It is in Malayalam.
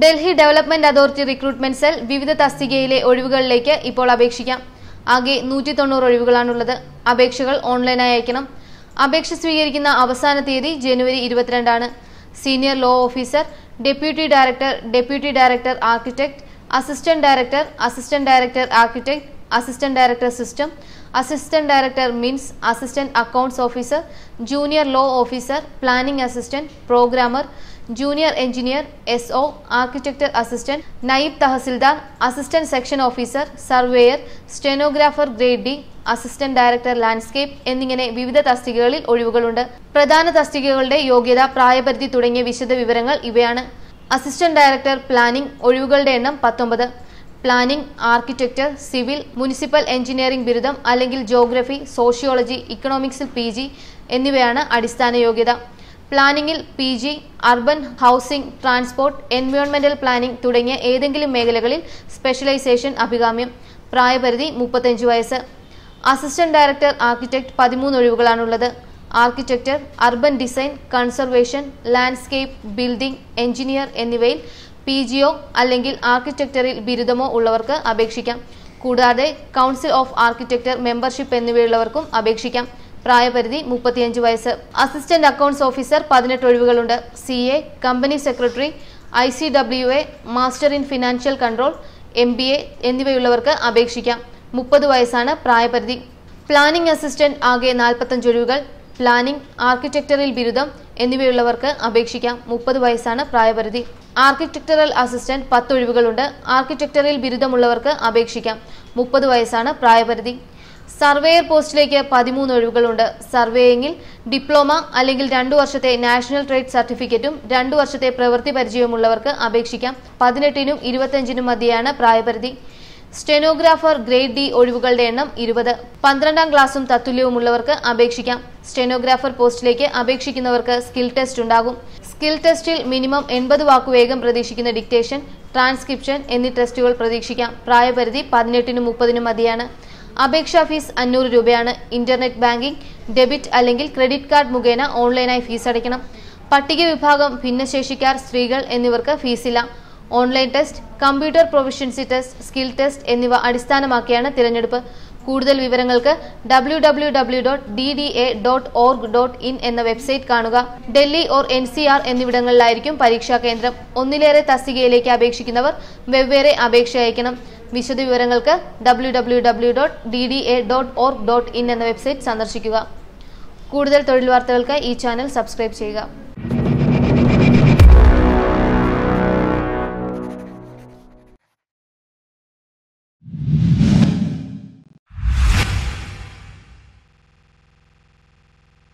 Delhi development authority recruitment cell വിവിധ തസ്തികയിലെ ഒഴിവുകളിലേക്ക് ഇപ്പോൾ അപേക്ഷിക്കാം. ആകെ 190 ഒഴിവുകളാണുള്ളത്. അപേക്ഷകൾ ഓൺലൈനായി അയക്കണം. അപേക്ഷ സ്വീകരിക്കുന്ന അവസാന തീയതി ജനുവരി 22 ആണ്. Senior law officer, deputy director architect, assistant director architect, assistant director system, assistant director mins, assistant accounts officer, junior law officer, planning assistant, programmer, junior engineer, SO, architecture assistant, naib tehsildar, assistant section officer, surveyor, stenographer grade D, assistant director landscape എന്നിങ്ങനെ വിവിധ തസ്തികകളിൽ ഒഴിവുകളുണ്ട്. പ്രധാന തസ്തികകളുടെ യോഗ്യത, പ്രായപരിധി തുടങ്ങിയ വിശദ വിവരങ്ങൾ ഇവയാണ്. അസിസ്റ്റന്റ് ഡയറക്ടർ പ്ലാനിംഗ് ഒഴിവുകളുടെ എണ്ണം 19. Planning, architecture, civil, municipal engineering ബിരുദം അല്ലെങ്കിൽ ജോഗ്രഫി, സോഷ്യോളജി, ഇക്കണോമിക്സിൽ PG എന്നിവയാണ് അടിസ്ഥാന യോഗ്യത. പ്ലാനിംഗിൽ PG, അർബൻ, ഹൗസിംഗ്, ട്രാൻസ്പോർട്ട്, എൻവയോൺമെന്റൽ പ്ലാനിംഗ് തുടങ്ങിയ ഏതെങ്കിലും മേഖലകളിൽ സ്പെഷ്യലൈസേഷൻ അഭികാമ്യം. പ്രായപരിധി 35 വയസ്സ്. അസിസ്റ്റന്റ് ഡയറക്ടർ ആർക്കിടെക്ട് 13 ഒഴിവുകളാണുള്ളത്. Architecture, urban design, conservation, landscape, building, engineer എന്നിവയിൽ PGയോ അല്ലെങ്കിൽ ആർക്കിടെക്ചറിൽ ബിരുദമോ ഉള്ളവർക്ക് അപേക്ഷിക്കാം. കൂടാതെ കൗൺസിൽ ഓഫ് ആർക്കിടെക്ചർ മെമ്പർഷിപ്പ് എന്നിവയുള്ളവർക്കും അപേക്ഷിക്കാം. പ്രായപരിധി 35 വയസ്സ്. അസിസ്റ്റന്റ് അക്കൗണ്ട്സ് ഓഫീസർ 18 ഒഴിവുകളുണ്ട്. CA, company secretary, ICWA, master in financial control, MBA എന്നിവയുള്ളവർക്ക് അപേക്ഷിക്കാം. 30 വയസ്സാണ് പ്രായപരിധി. പ്ലാനിംഗ് അസിസ്റ്റന്റ് ആകെ 45 ഒഴിവുകൾ. പ്ലാനിംഗ്, ആർക്കിടെക്ചറിൽ ബിരുദം എന്നിവയുള്ളവർക്ക് അപേക്ഷിക്കാം. 30 വയസ്സാണ് പ്രായപരിധി. Architectural assistant 10 ഒഴിവുകളുണ്ട്. ആർക്കിടെക്ചറിൽ ബിരുദമുള്ളവർക്ക് അപേക്ഷിക്കാം. 30 വയസ്സാണ് പ്രായപരിധി. സർവേയർ പോസ്റ്റിലേക്ക് 13 ഒഴിവുകളുണ്ട്. സർവേയിങ്ങിൽ ഡിപ്ലോമ അല്ലെങ്കിൽ 2 വർഷത്തെ നാഷണൽ ട്രേഡ് സർട്ടിഫിക്കറ്റും 2 വർഷത്തെ പ്രവൃത്തി പരിചയമുള്ളവർക്ക് അപേക്ഷിക്കാം. 18നും 25നും മധ്യയാണ് പ്രായപരിധി. സ്റ്റെനോഗ്രാഫർ ഗ്രേഡ് D ഒഴിവുകളുടെ എണ്ണം 20. 12ാം ക്ലാസും തത്തുല്യവുമുള്ളവർക്ക് അപേക്ഷിക്കാം. സ്റ്റെനോഗ്രാഫർ പോസ്റ്റിലേക്ക് അപേക്ഷിക്കുന്നവർക്ക് സ്കിൽ ടെസ്റ്റ് ഉണ്ടാകും. സ്കിൽ ടെസ്റ്റിൽ മിനിമം 80 വാക്കുവേഗം പ്രതീക്ഷിക്കുന്ന ഡിക്റ്റേഷൻ, ട്രാൻസ്ക്രിപ്ഷൻ എന്നീ ടെസ്റ്റുകൾ പ്രതീക്ഷിക്കാം. പ്രായപരിധി 18നും 30നും മധ്യയാണ്. അപേക്ഷാ ഫീസ് 500 രൂപയാണ്. ഇന്റർനെറ്റ് ബാങ്കിംഗ്, ഡെബിറ്റ് അല്ലെങ്കിൽ ക്രെഡിറ്റ് കാർഡ് മുഖേന ഓൺലൈനായി ഫീസ് അടയ്ക്കണം. പട്ടിക വിഭാഗം, ഭിന്നശേഷിക്കാർ, സ്ത്രീകൾ എന്നിവർക്ക് ഫീസില്ല. Online test, computer proficiency test, skill test എന്നിവ അടിസ്ഥാനമാക്കിയാണ് തിരഞ്ഞെടുപ്പ്. കൂടുതൽ വിവരങ്ങൾക്ക് www.dda.org.in എന്ന വെബ്സൈറ്റ് കാണുക. ഡൽഹി ഓർ NCR എന്നിവിടങ്ങളിലായിരിക്കും പരീക്ഷാ കേന്ദ്രം. ഒന്നിലേറെ തസ്തികയിലേക്ക് അപേക്ഷിക്കുന്നവർ വെവ്വേറെ അപേക്ഷ അയക്കണം. വിശദ വിവരങ്ങൾക്ക് www.dda.org.in എന്ന വെബ്സൈറ്റ് സന്ദർശിക്കുക. കൂടുതൽ തൊഴിൽ വാർത്തകൾക്കായി ഈ ചാനൽ സബ്സ്ക്രൈബ് ചെയ്യുക.